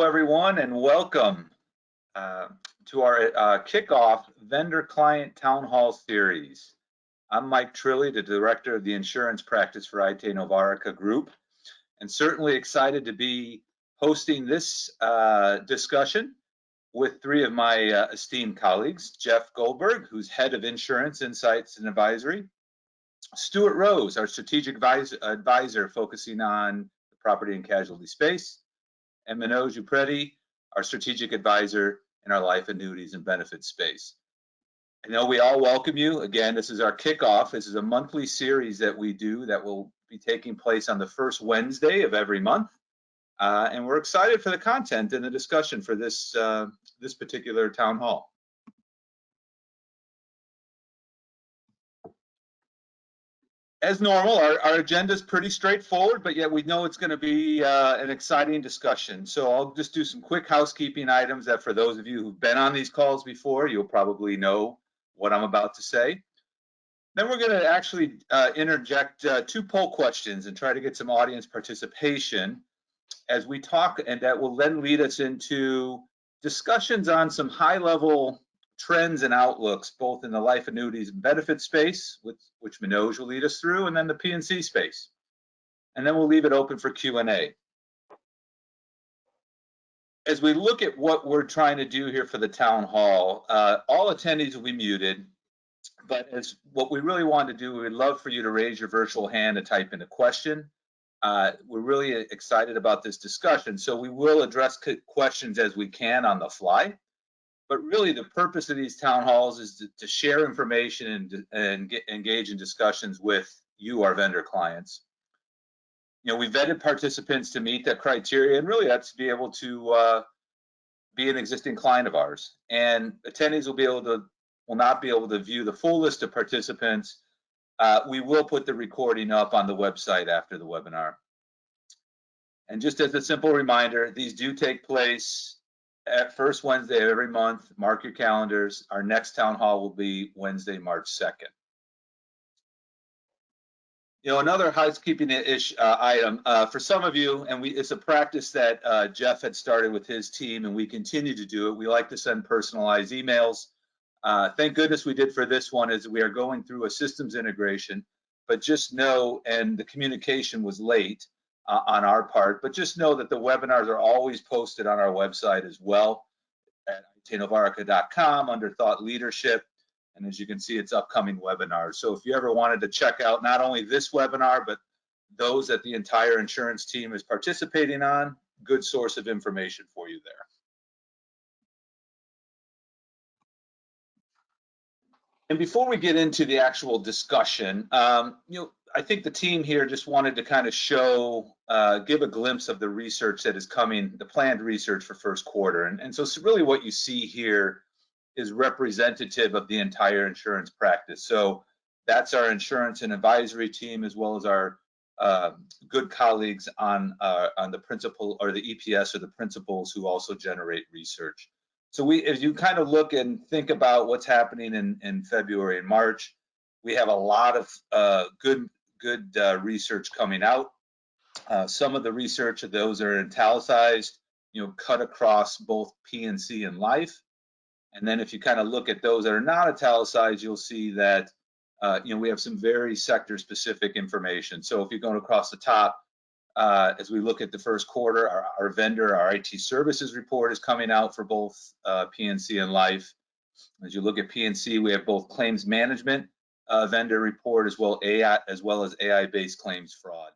everyone, and welcome to our kickoff Vendor Client Town Hall Series. I'm Mike Trilly, the Director of the Insurance Practice for Aite Novarica Group, and certainly excited to be hosting this discussion with three of my esteemed colleagues: Jeff Goldberg, who's Head of Insurance Insights and Advisory; Stuart Rose, our Strategic Advisor focusing on the property and casualty space; and Manoj Upreti, our Strategic Advisor in our life annuities and benefits space. I know we all welcome you. Again, this is our kickoff. This is a monthly series that we do that will be taking place on the first Wednesday of every month. And we're excited for the content and the discussion for this, this particular town hall. As normal, our agenda is pretty straightforward, but yet we know it's going to be an exciting discussion. So I'll just do some quick housekeeping items that for those of you who've been on these calls before, you'll probably know what I'm about to say. Then we're going to actually interject two poll questions and try to get some audience participation as we talk, and that will then lead us into discussions on some high-level trends and outlooks, both in the life annuities and benefits space, which Manoj will lead us through, and then the P&C space. And then we'll leave it open for Q&A. As we look at what we're trying to do here for the town hall, all attendees will be muted, but as what we really want to do, we'd love for you to raise your virtual hand and type in a question. We're really excited about this discussion, so we will address questions as we can on the fly. But really, the purpose of these town halls is to share information and engage in discussions with you, our vendor clients. You know, we vetted participants to meet that criteria, and really that's to be able to be an existing client of ours. And attendees will not be able to view the full list of participants. We will put the recording up on the website after the webinar. And just as a simple reminder, these do take place at first Wednesday of every month. Mark your calendars. Our next town hall will be Wednesday, March 2nd. You know, another housekeeping-ish item for some of you, and it's a practice that Jeff had started with his team, and we continue to do it. We like to send personalized emails. Thank goodness we did for this one, as we are going through a systems integration. But just know, and the communication was late on our part, but just know that the webinars are always posted on our website as well at aitenovarica.com under Thought Leadership. And as you can see, it's upcoming webinars. So if you ever wanted to check out not only this webinar, but those that the entire insurance team is participating on, good source of information for you there. And before we get into the actual discussion, you know, I think the team here just wanted to kind of show, give a glimpse of the research that is coming, the planned research for first quarter. And so really what you see here is representative of the entire insurance practice. So that's our insurance and advisory team, as well as our good colleagues on the principal or the EPS or the principals who also generate research. So as you kind of look and think about what's happening in February and March, we have a lot of good research coming out. Some of the research of those are italicized, you know, cut across both P&C and life. And then if you kind of look at those that are not italicized, you'll see that you know, we have some very sector-specific information. So if you're going across the top, as we look at the first quarter, our vendor, our IT services report is coming out for both P&C and life. As you look at P&C, we have both claims management vendor report as well as AI-based claims fraud.